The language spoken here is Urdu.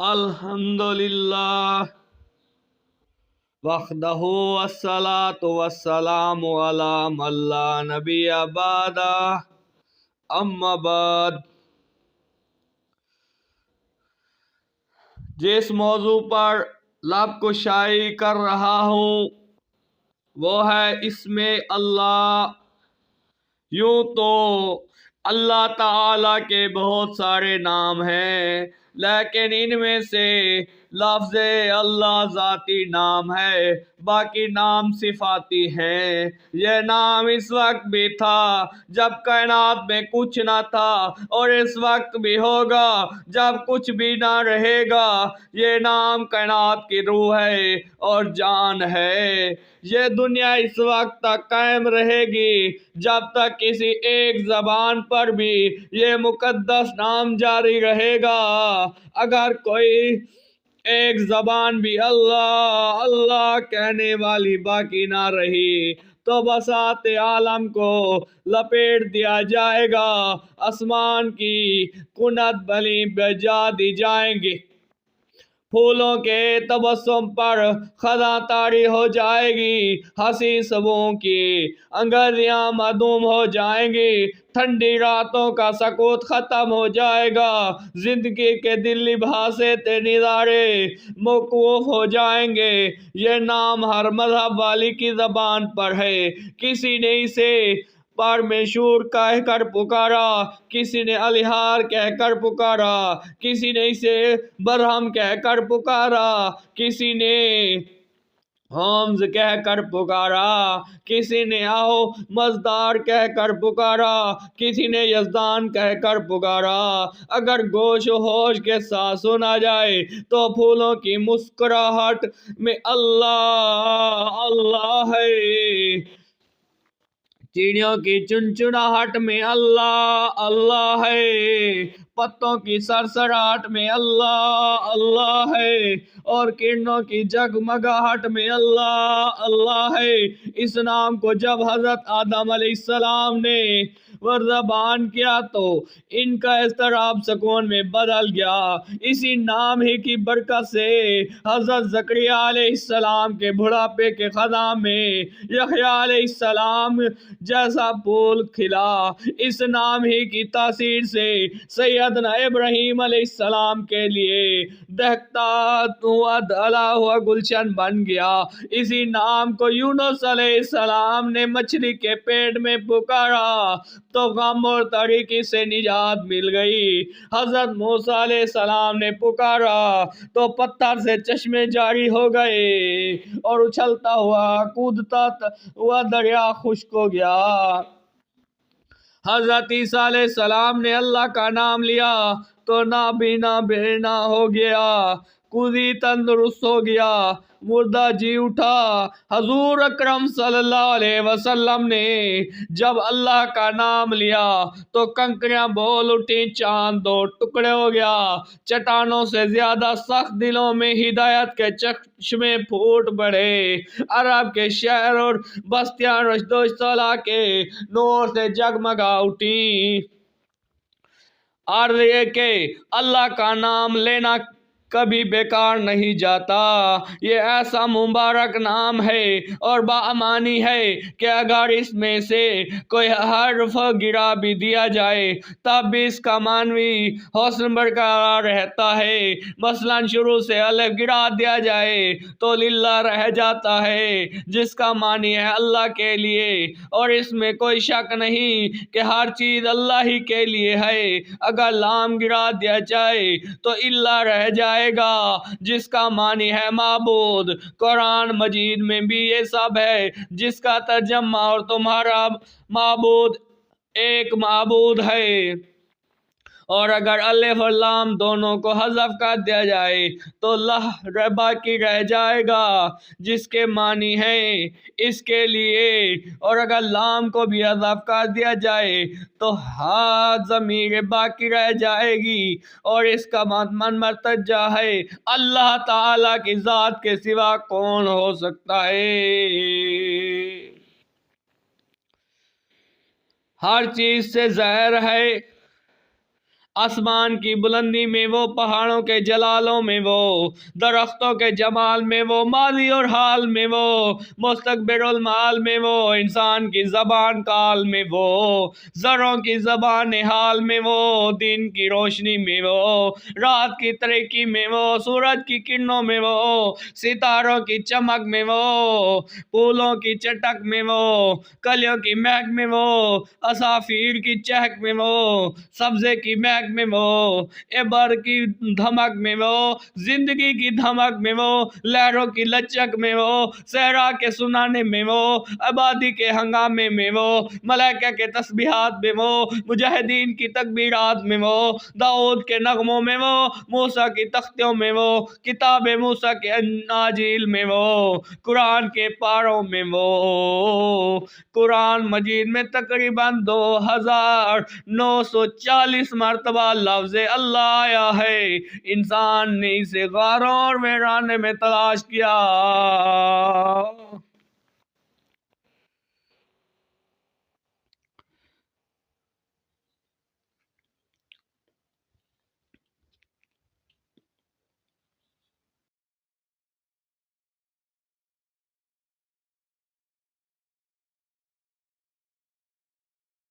الحمدللہ وحدہ والصلاة والسلام علی من لا نبی بعدہ اما بعد۔ جس موضوع پر لب کشائی کر رہا ہوں وہ ہے اسم اللہ۔ یوں تو اللہ تعالیٰ کے بہت سارے نام ہیں، لیکن ان میں سے لفظ اللہ ذاتی نام ہے، باقی نام صفاتی ہیں۔ یہ نام اس وقت بھی تھا جب کائنات میں کچھ نہ تھا، اور اس وقت بھی ہوگا جب کچھ بھی نہ رہے گا۔ یہ نام کائنات کی روح ہے اور جان ہے۔ یہ دنیا اس وقت تک قائم رہے گی جب تک کسی ایک زبان پر بھی یہ مقدس نام جاری رہے گا۔ اگر کوئی ایک زبان بھی اللہ اللہ کہنے والی باقی نہ رہی تو بساط عالم کو لپیٹ دیا جائے گا، آسمان کی کنت بلی بجا دی جائیں گی، پھولوں کے تبسم پر خزاں طاری ہو جائے گی، ہنسی صبحوں کی انگلیاں معدوم ہو جائیں گی، ٹھنڈی راتوں کا سکوت ختم ہو جائے گا، زندگی کے دل لبھاسے نظارے موقوف ہو جائیں گے۔ یہ نام ہر مذہب والی کی زبان پر ہے۔ کسی نے اسے پرمیشور کہہ کر پکارا، کسی نے الہار کہہ کر پکارا، کسی نے اسے برہم کہہ کر پکارا، کسی نے ہومز کہہ کر پکارا، کسی نے آہو مزدار کہہ کر پکارا، کسی نے یزدان کہہ کر پکارا۔ اگر گوش و ہوش کے ساتھ سنا جائے تو پھولوں کی مسکراہٹ میں اللہ اللہ ہے، چڑیوں کی چنچناہٹ میں اللہ اللہ ہے، پتوں کی سرسراہٹ میں اللہ اللہ ہے، اور کرنوں کی جگمگاہٹ میں اللہ اللہ ہے۔ اس نام کو جب حضرت آدم علیہ السلام نے زبان کیا تو ان کا اضطراب سکون میں بدل گیا۔ اسی نام ہی کی برکت سے حضرت زکریا علیہ السلام کے بڑھاپے کے خزاں میں یحییٰ علیہ السلام جیسا پھول کھلا۔ اس نام ہی کی تاثیر سے سیدنا ابراہیم علیہ السلام کے لیے دہتا ہوا ڈھلا ہوا گلشن بن گیا۔ اسی نام کو یونس علیہ السلام نے مچھلی کے پیٹ میں پکارا تو غم اور تاریکی سے نجات مل گئی۔ حضرت موسیٰ علیہ السلام نے پکارا تو پتھر سے چشمے جاری ہو گئے اور اچھلتا ہوا کودتا ہوا دریا خشک ہو گیا۔ حضرت عیسیٰ علیہ السلام نے اللہ کا نام لیا تو نابینا بینا ہو گیا، قوی تندرست ہو گیا، مردہ جی اٹھا۔ حضور اکرم صلی اللہ علیہ وسلم نے جب اللہ کا نام لیا تو کنکریاں بول اٹھی، چاند دو ٹکڑے ہو گیا، چٹانوں سے زیادہ سخت دلوں میں ہدایت کے چشمے پھوٹ پڑے، عرب کے شہر اور بستیاں رشد و صلاح کے نور سے جگمگا اٹھیں۔ عرض یہ کہ اللہ کا نام لینا کبھی بیکار نہیں جاتا۔ یہ ایسا مبارک نام ہے اور بامانی ہے کہ اگر اس میں سے کوئی حرف گرا بھی دیا جائے تب بھی اس کا معنوی حسن برقرار رہتا ہے۔ مثلاً شروع سے الف گرا دیا جائے تو للہ رہ جاتا ہے، جس کا معنی ہے اللہ کے لیے، اور اس میں کوئی شک نہیں کہ ہر چیز اللہ ہی کے لیے ہے۔ اگر لام گرا دیا جائے تو اللہ رہ جائے گا، جس کا معنی ہے معبود۔ قرآن مجید میں بھی یہ سب ہے، جس کا ترجمہ اور تمہارا معبود ایک معبود ہے۔ اور اگر الف اور لام دونوں کو حذف کر دیا جائے تو لہ باقی رہ جائے گا، جس کے معنی ہے اس کے لیے، اور اگر لام کو بھی حذف کر دیا جائے تو ہا ضمیر باقی رہ جائے گی، اور اس کا مضمون مرتجع ہے، اللہ تعالیٰ کی ذات کے سوا کون ہو سکتا ہے۔ ہر چیز سے ظاہر ہے، آسمان کی بلندی میں وہ، پہاڑوں کے جلالوں میں وہ، درختوں کے جمال میں وہ، ماضی اور حال میں وہ، مستقبل المال میں وہ، انسان کی زبان کال میں وہ، ذروں کی زبان حال میں وہ، دن کی روشنی میں وہ، رات کی تاریکی میں وہ، سورج کی کرنوں میں وہ، ستاروں کی چمک میں وہ، پھولوں کی چٹک میں وہ، کلیوں کی مہک میں وہ، عصافیر کی چہک میں وہ، سبزے کی مہک میں وہ، عبر کی دھمک میں وہ، زندگی کی دھمک میں وہ، لہروں کی لچک میں وہ، صحرا کے سنانے میں وہ، آبادی کے ہنگامے میں وہ، ملائکہ کے تسبیحات میں وہ، مجاہدین کی تکبیرات میں وہ، داؤد کے نغموں میں وہ، موسیٰ کی تختیوں میں وہ، کتاب موسیٰ کے اناجیل میں وہ، قرآن کے پاروں میں وہ۔ قرآن مجید میں تقریباً 2940 مرتبہ لفظ اللہ آیا ہے۔ انسان نے اسے غاروں اور ویرانے میں تلاش کیا۔